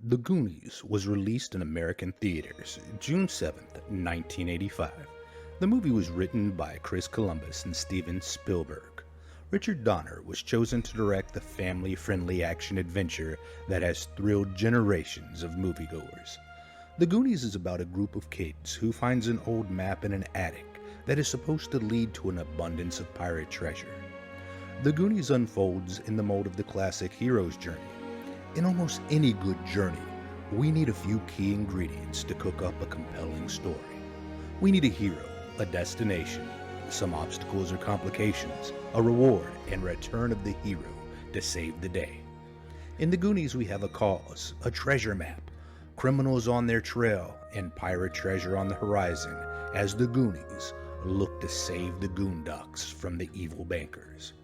The Goonies was released in American theaters June 7th, 1985. The movie was written by Chris Columbus and Steven Spielberg. Richard Donner was chosen to direct the family-friendly action-adventure that has thrilled generations of moviegoers. The Goonies is about a group of kids who finds an old map in an attic that is supposed to lead to an abundance of pirate treasure. The Goonies unfolds in the mold of the classic hero's journey. In almost any good journey, we need a few key ingredients to cook up a compelling story. We need a hero, a destination, some obstacles or complications, a reward, and return of the hero to save the day. In the Goonies, we have a cause, a treasure map, criminals on their trail, and pirate treasure on the horizon as the Goonies look to save the Goondocks from the evil bankers.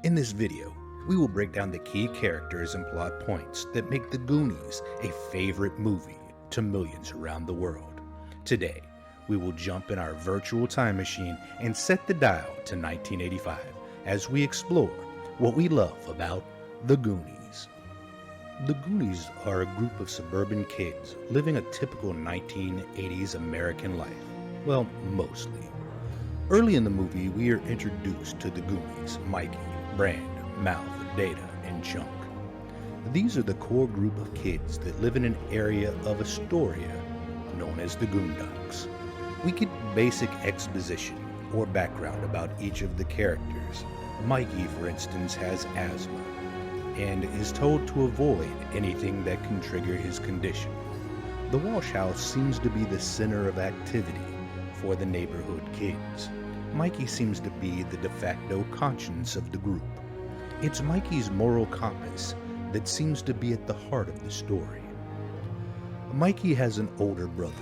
In this video, we will break down the key characters and plot points that make The Goonies a favorite movie to millions around the world. Today, we will jump in our virtual time machine and set the dial to 1985 as we explore what we love about The Goonies. The Goonies are a group of suburban kids living a typical 1980s American life. Well, mostly. Early in the movie, we are introduced to the Goonies, Mikey, Brand, Mouth, Data, and Chunk. These are the core group of kids that live in an area of Astoria known as the Goondocks. We get basic exposition or background about each of the characters. Mikey, for instance, has asthma and is told to avoid anything that can trigger his condition. The Walsh House seems to be the center of activity for the neighborhood kids. Mikey seems to be the de facto conscience of the group. It's Mikey's moral compass that seems to be at the heart of the story. Mikey has an older brother,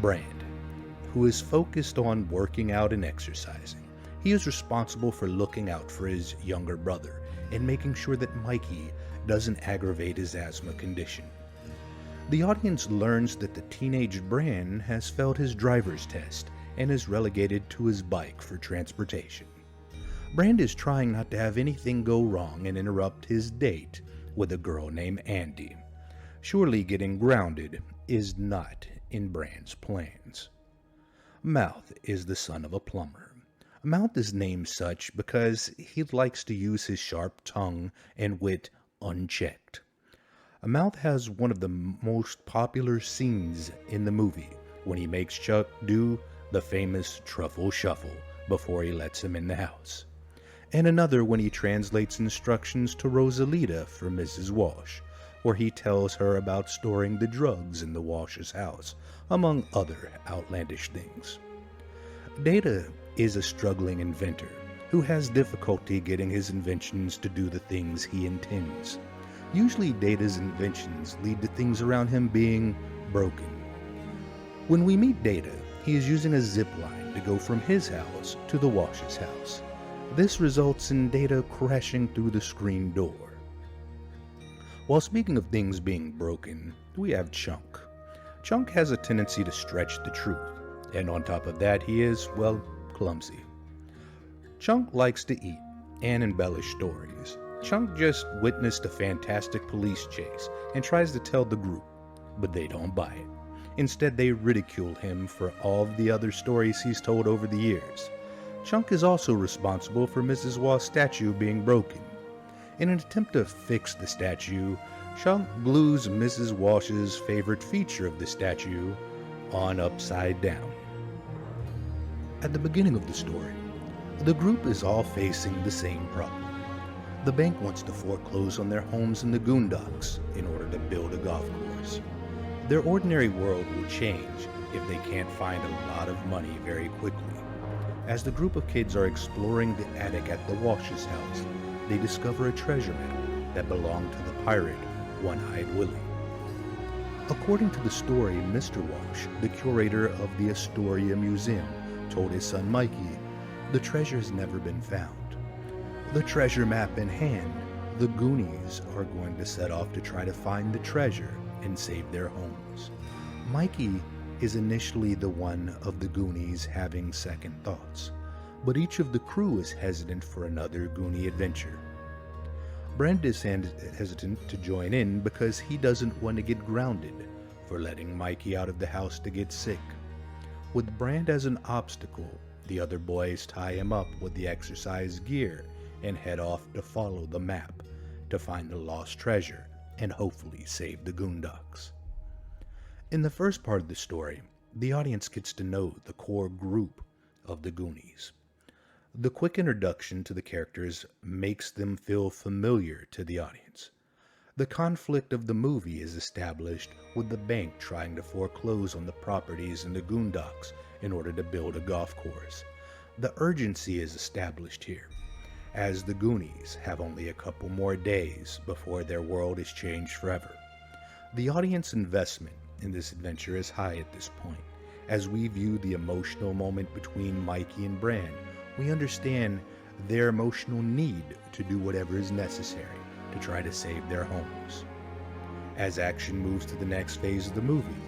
Brand, who is focused on working out and exercising. He is responsible for looking out for his younger brother and making sure that Mikey doesn't aggravate his asthma condition. The audience learns that the teenage Brand has failed his driver's test and is relegated to his bike for transportation. Brand is trying not to have anything go wrong and interrupt his date with a girl named Andy. Surely getting grounded is not in Brand's plans. Mouth is the son of a plumber. Mouth is named such because he likes to use his sharp tongue and wit unchecked. Mouth has one of the most popular scenes in the movie when he makes Chuck do the famous truffle shuffle before he lets him in the house, and another when he translates instructions to Rosalita for Mrs. Walsh, where he tells her about storing the drugs in the Walsh's house, among other outlandish things. Data is a struggling inventor who has difficulty getting his inventions to do the things he intends. Usually Data's inventions lead to things around him being broken. When we meet Data, he is using a zip line to go from his house to the Walsh's house. This results in Data crashing through the screen door. While speaking of things being broken, we have Chunk. Chunk has a tendency to stretch the truth, and on top of that he is, well, clumsy. Chunk likes to eat and embellish stories. Chunk just witnessed a fantastic police chase and tries to tell the group, but they don't buy it. Instead, they ridicule him for all of the other stories he's told over the years. Chunk is also responsible for Mrs. Walsh's statue being broken. In an attempt to fix the statue, Chunk glues Mrs. Walsh's favorite feature of the statue on upside down. At the beginning of the story, the group is all facing the same problem. The bank wants to foreclose on their homes in the Goondocks in order to build a golf course. Their ordinary world will change if they can't find a lot of money very quickly. As the group of kids are exploring the attic at the Walsh's house, they discover a treasure map that belonged to the pirate One-Eyed Willie. According to the story, Mr. Walsh, the curator of the Astoria Museum, told his son Mikey, the treasure has never been found. The treasure map in hand, the Goonies are going to set off to try to find the treasure and save their homes. Mikey is initially the one of the Goonies having second thoughts, but each of the crew is hesitant for another Goonie adventure. Brand is hesitant to join in because he doesn't want to get grounded for letting Mikey out of the house to get sick. With Brand as an obstacle, the other boys tie him up with the exercise gear and head off to follow the map to find the lost treasure and hopefully save the Goonducks. In the first part of the story, the audience gets to know the core group of the Goonies. The quick introduction to the characters makes them feel familiar to the audience. The conflict of the movie is established with the bank trying to foreclose on the properties in the Goondocks in order to build a golf course. The urgency is established here, as the Goonies have only a couple more days before their world is changed forever. The audience investment in this adventure is high at this point. As we view the emotional moment between Mikey and Brand, we understand their emotional need to do whatever is necessary to try to save their homes. As action moves to the next phase of the movie,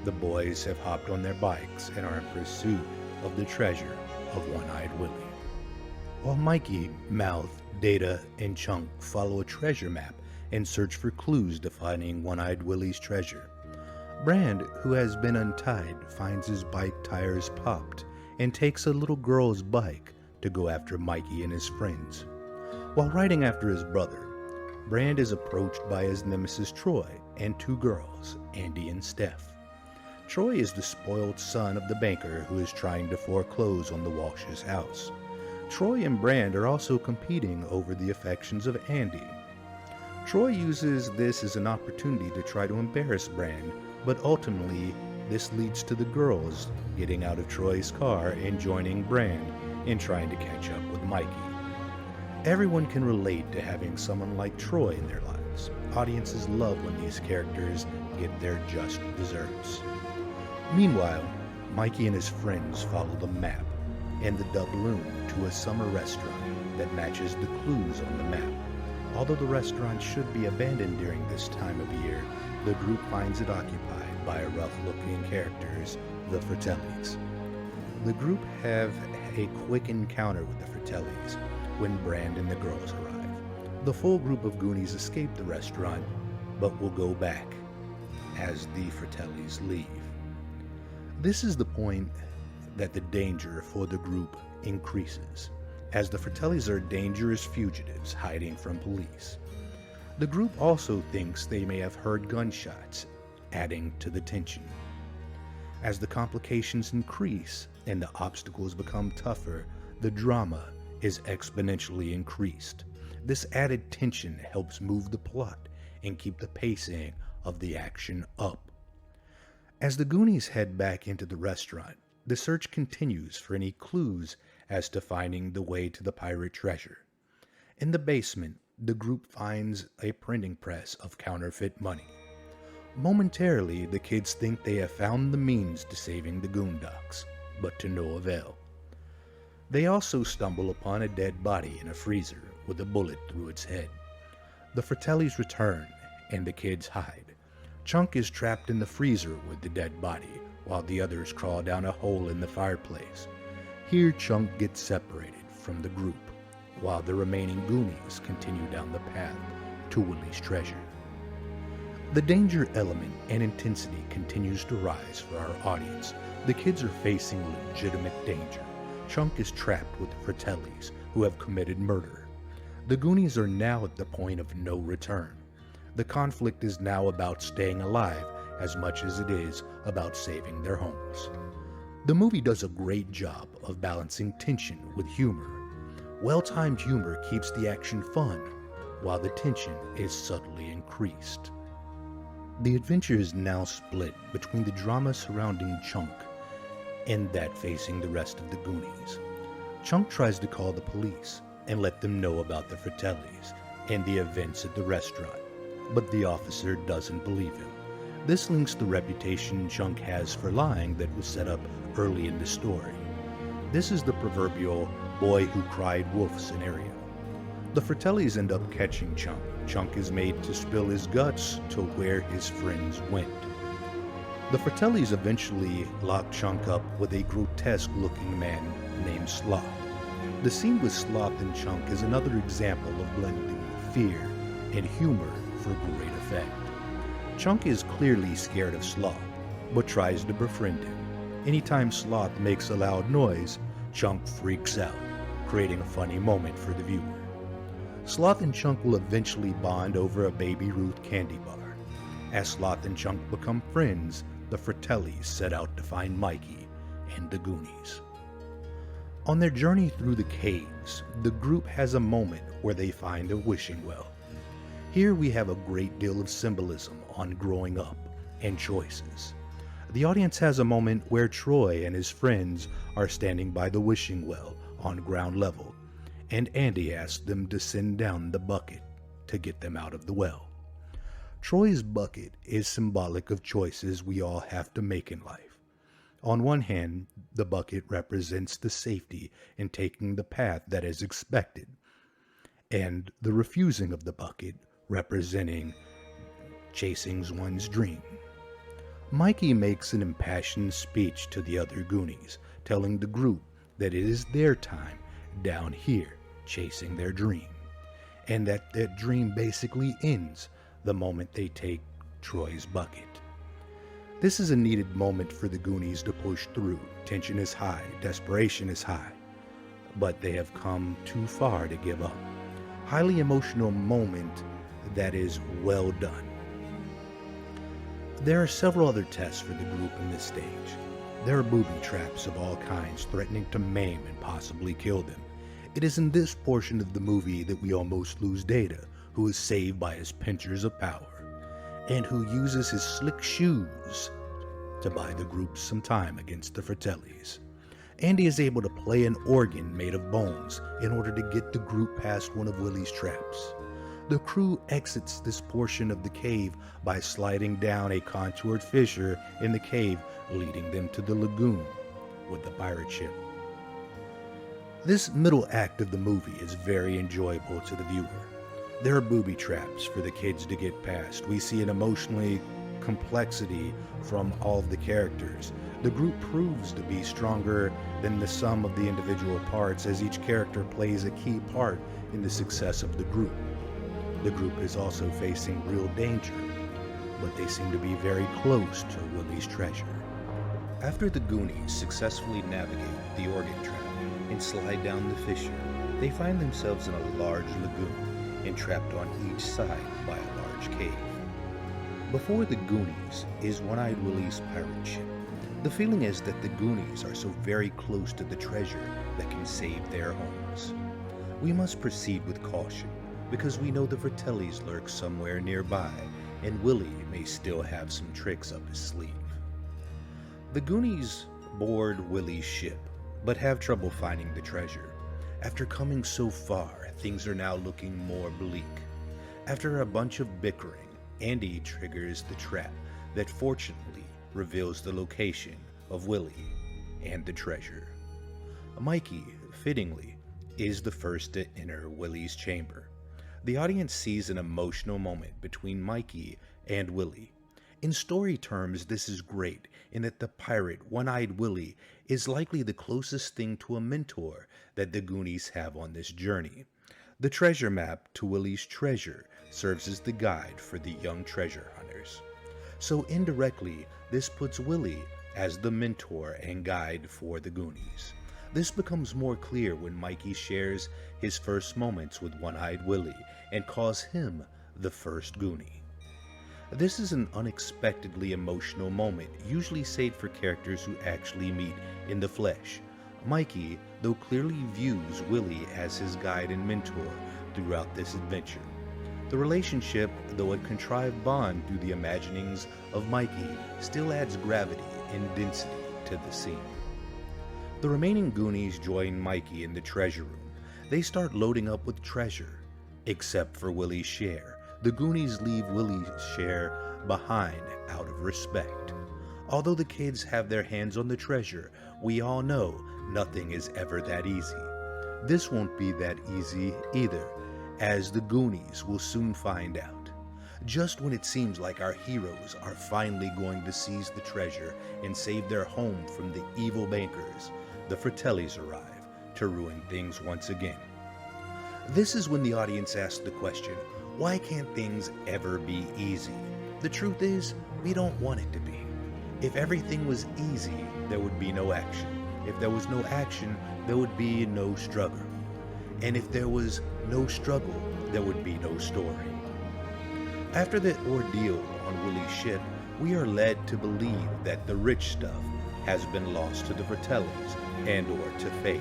the boys have hopped on their bikes and are in pursuit of the treasure of One-Eyed Willie. While Mikey, Mouth, Data, and Chunk follow a treasure map and search for clues defining One-Eyed Willie's treasure, Brand, who has been untied, finds his bike tires popped and takes a little girl's bike to go after Mikey and his friends. While riding after his brother, Brand is approached by his nemesis Troy and two girls, Andy and Steph. Troy is the spoiled son of the banker who is trying to foreclose on the Walsh's house. Troy and Brand are also competing over the affections of Andy. Troy uses this as an opportunity to try to embarrass Brand, but ultimately this leads to the girls getting out of Troy's car and joining Brand in trying to catch up with Mikey. Everyone can relate to having someone like Troy in their lives. Audiences love when these characters get their just desserts. Meanwhile, Mikey and his friends follow the map and the doubloon to a summer restaurant that matches the clues on the map. Although the restaurant should be abandoned during this time of year, the group finds it occupied by rough-looking characters, the Fratellis. The group have a quick encounter with the Fratellis when Brand and the girls arrive. The full group of Goonies escape the restaurant, but will go back as the Fratellis leave. This is the point that the danger for the group increases, as the Fratellis are dangerous fugitives hiding from police. The group also thinks they may have heard gunshots, adding to the tension. As the complications increase and the obstacles become tougher, the drama is exponentially increased. This added tension helps move the plot and keep the pacing of the action up. As the Goonies head back into the restaurant, the search continues for any clues as to finding the way to the pirate treasure. In the basement, the group finds a printing press of counterfeit money. Momentarily, the kids think they have found the means to saving the Goonducks, but to no avail. They also stumble upon a dead body in a freezer with a bullet through its head. The Fratellis return, and the kids hide. Chunk is trapped in the freezer with the dead body, while the others crawl down a hole in the fireplace. Here, Chunk gets separated from the group, while the remaining Goonies continue down the path to Willie's treasure. The danger element and intensity continues to rise for our audience. The kids are facing legitimate danger. Chunk is trapped with the Fratellis, who have committed murder. The Goonies are now at the point of no return. The conflict is now about staying alive as much as it is about saving their homes. The movie does a great job of balancing tension with humor. Well-timed humor keeps the action fun, while the tension is subtly increased. The adventure is now split between the drama surrounding Chunk and that facing the rest of the Goonies. Chunk tries to call the police and let them know about the Fratellis and the events at the restaurant, but the officer doesn't believe him. This links the reputation Chunk has for lying that was set up early in the story. This is the proverbial boy who cried wolf scenario. The Fratellis end up catching Chunk. Chunk is made to spill his guts to where his friends went. The Fratellis eventually lock Chunk up with a grotesque-looking man named Sloth. The scene with Sloth and Chunk is another example of blending fear, and humor for great effect. Chunk is clearly scared of Sloth, but tries to befriend him. Anytime Sloth makes a loud noise, Chunk freaks out, creating a funny moment for the viewer. Sloth and Chunk will eventually bond over a Baby Ruth candy bar. As Sloth and Chunk become friends, the Fratellis set out to find Mikey and the Goonies. On their journey through the caves, the group has a moment where they find a wishing well. Here we have a great deal of symbolism on growing up and choices. The audience has a moment where Troy and his friends are standing by the wishing well on ground level, and Andy asks them to send down the bucket to get them out of the well. Troy's bucket is symbolic of choices we all have to make in life. On one hand, the bucket represents the safety in taking the path that is expected, and the refusing of the bucket representing chasing one's dream. Mikey makes an impassioned speech to the other Goonies, telling the group that it is their time down here chasing their dream, and that that dream basically ends the moment they take Troy's bucket. This is a needed moment for the Goonies to push through. Tension is high, desperation is high, but they have come too far to give up. Highly emotional moment that is well done. There are several other tests for the group in this stage. There are booby traps of all kinds threatening to maim and possibly kill them. It is in this portion of the movie that we almost lose Data, who is saved by his pinchers of power, and who uses his slick shoes to buy the group some time against the Fratellis. Andy is able to play an organ made of bones in order to get the group past one of Willie's traps. The crew exits this portion of the cave by sliding down a contoured fissure in the cave, leading them to the lagoon with the pirate ship. This middle act of the movie is very enjoyable to the viewer. There are booby traps for the kids to get past. We see an emotionally complexity from all of the characters. The group proves to be stronger than the sum of the individual parts, as each character plays a key part in the success of the group. The group is also facing real danger, but they seem to be very close to Willie's treasure. After the Goonies successfully navigate the organ trap and slide down the fissure, they find themselves in a large lagoon, entrapped on each side by a large cave. Before the Goonies is One-Eyed Willie's pirate ship. The feeling is that the Goonies are so very close to the treasure that can save their homes. We must proceed with caution, because we know the Fratellis lurk somewhere nearby, and Willie may still have some tricks up his sleeve. The Goonies board Willie's ship, but have trouble finding the treasure. After coming so far, things are now looking more bleak. After a bunch of bickering, Andy triggers the trap that fortunately reveals the location of Willie and the treasure. Mikey, fittingly, is the first to enter Willie's chamber. The audience sees an emotional moment between Mikey and Willie. In story terms, this is great in that the pirate One-Eyed Willie is likely the closest thing to a mentor that the Goonies have on this journey. The treasure map to Willie's treasure serves as the guide for the young treasure hunters. So indirectly, this puts Willie as the mentor and guide for the Goonies. This becomes more clear when Mikey shares his first moments with One-Eyed Willie and calls him the first Goonie. This is an unexpectedly emotional moment, usually saved for characters who actually meet in the flesh. Mikey, though, clearly views Willie as his guide and mentor throughout this adventure. The relationship, though a contrived bond through the imaginings of Mikey, still adds gravity and density to the scene. The remaining Goonies join Mikey in the treasure room. They start loading up with treasure, except for Willie's share. The Goonies leave Willie's share behind out of respect. Although the kids have their hands on the treasure, we all know nothing is ever that easy. This won't be that easy either, as the Goonies will soon find out. Just when it seems like our heroes are finally going to seize the treasure and save their home from the evil bankers, the Fratellis arrive to ruin things once again. This is when the audience asks the question, why can't things ever be easy? The truth is, we don't want it to be. If everything was easy, there would be no action. If there was no action, there would be no struggle. And if there was no struggle, there would be no story. After the ordeal on Willie's ship, we are led to believe that the rich stuff has been lost to the Fratellis and or to fate.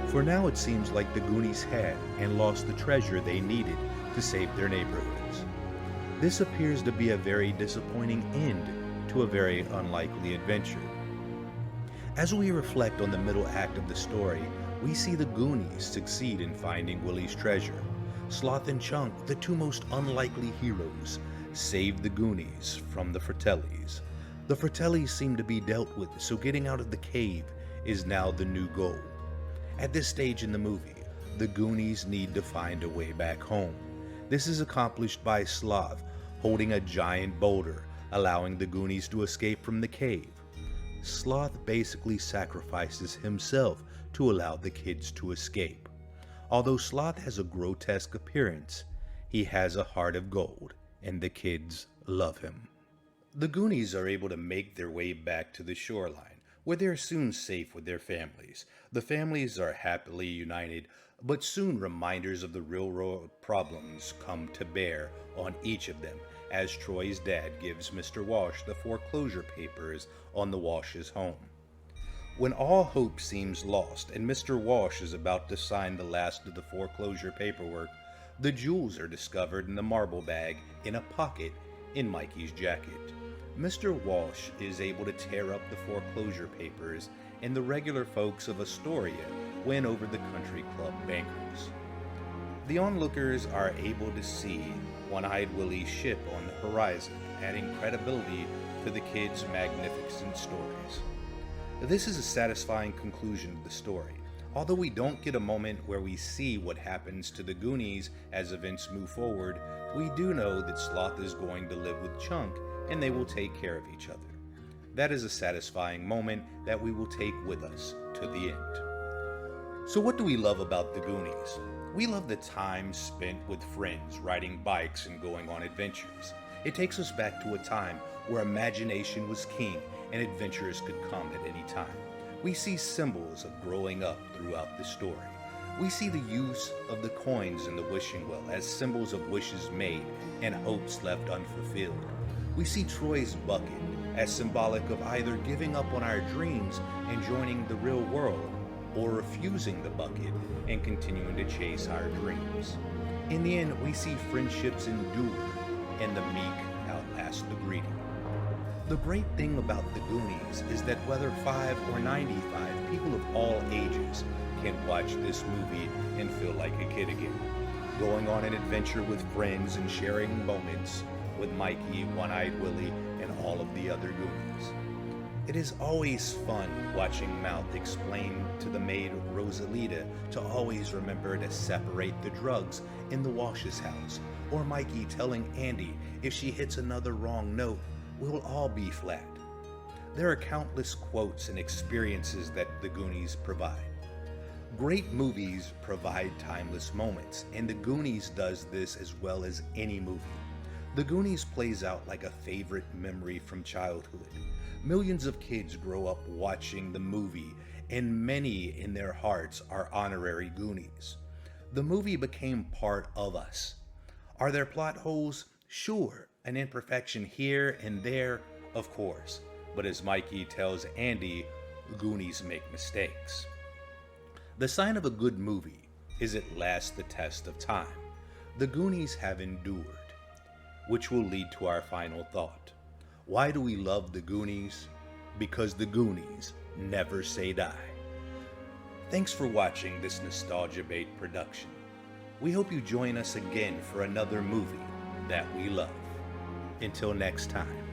For now it seems like the Goonies had and lost the treasure they needed to save their neighborhoods. This appears to be a very disappointing end to a very unlikely adventure. As we reflect on the middle act of the story, we see the Goonies succeed in finding Willie's treasure. Sloth and Chunk, the two most unlikely heroes, save the Goonies from the Fratellis. The Fratellis seem to be dealt with, so getting out of the cave is now the new goal. At this stage in the movie, the Goonies need to find a way back home. This is accomplished by Sloth holding a giant boulder, allowing the Goonies to escape from the cave. Sloth basically sacrifices himself to allow the kids to escape. Although Sloth has a grotesque appearance, he has a heart of gold, and the kids love him. The Goonies are able to make their way back to the shoreline, where they are soon safe with their families. The families are happily united, but soon reminders of the real world problems come to bear on each of them, as Troy's dad gives Mr. Walsh the foreclosure papers on the Walsh's home. When all hope seems lost and Mr. Walsh is about to sign the last of the foreclosure paperwork, the jewels are discovered in the marble bag in a pocket in Mikey's jacket. Mr. Walsh is able to tear up the foreclosure papers, and the regular folks of Astoria win over the country club bankers. The onlookers are able to see One-Eyed Willie's ship on the horizon, adding credibility to the kids' magnificent stories. This is a satisfying conclusion to the story. Although we don't get a moment where we see what happens to the Goonies as events move forward, we do know that Sloth is going to live with Chunk and they will take care of each other. That is a satisfying moment that we will take with us to the end. So what do we love about the Goonies? We love the time spent with friends, riding bikes and going on adventures. It takes us back to a time where imagination was king and adventures could come at any time. We see symbols of growing up throughout the story. We see the use of the coins in the wishing well as symbols of wishes made and hopes left unfulfilled. We see Troy's bucket as symbolic of either giving up on our dreams and joining the real world, or refusing the bucket and continuing to chase our dreams. In the end, we see friendships endure and the meek outlast the greedy. The great thing about the Goonies is that whether 5 or 95 people of all ages can watch this movie and feel like a kid again, going on an adventure with friends and sharing moments with Mikey, One-Eyed Willie, and all of the other Goonies. It is always fun watching Mouth explain to the maid Rosalita to always remember to separate the drugs in the Walsh's house, or Mikey telling Andy if she hits another wrong note, we'll all be flat. There are countless quotes and experiences that the Goonies provide. Great movies provide timeless moments, and the Goonies does this as well as any movie. The Goonies plays out like a favorite memory from childhood. Millions of kids grow up watching the movie, and many in their hearts are honorary Goonies. The movie became part of us. Are there plot holes? Sure. An imperfection here and there? Of course. But as Mikey tells Andy, Goonies make mistakes. The sign of a good movie is it lasts the test of time. The Goonies have endured, which will lead to our final thought. Why do we love the Goonies? Because the Goonies never say die. Thanks for watching this Nostalgia Bait production. We hope you join us again for another movie that we love. Until next time.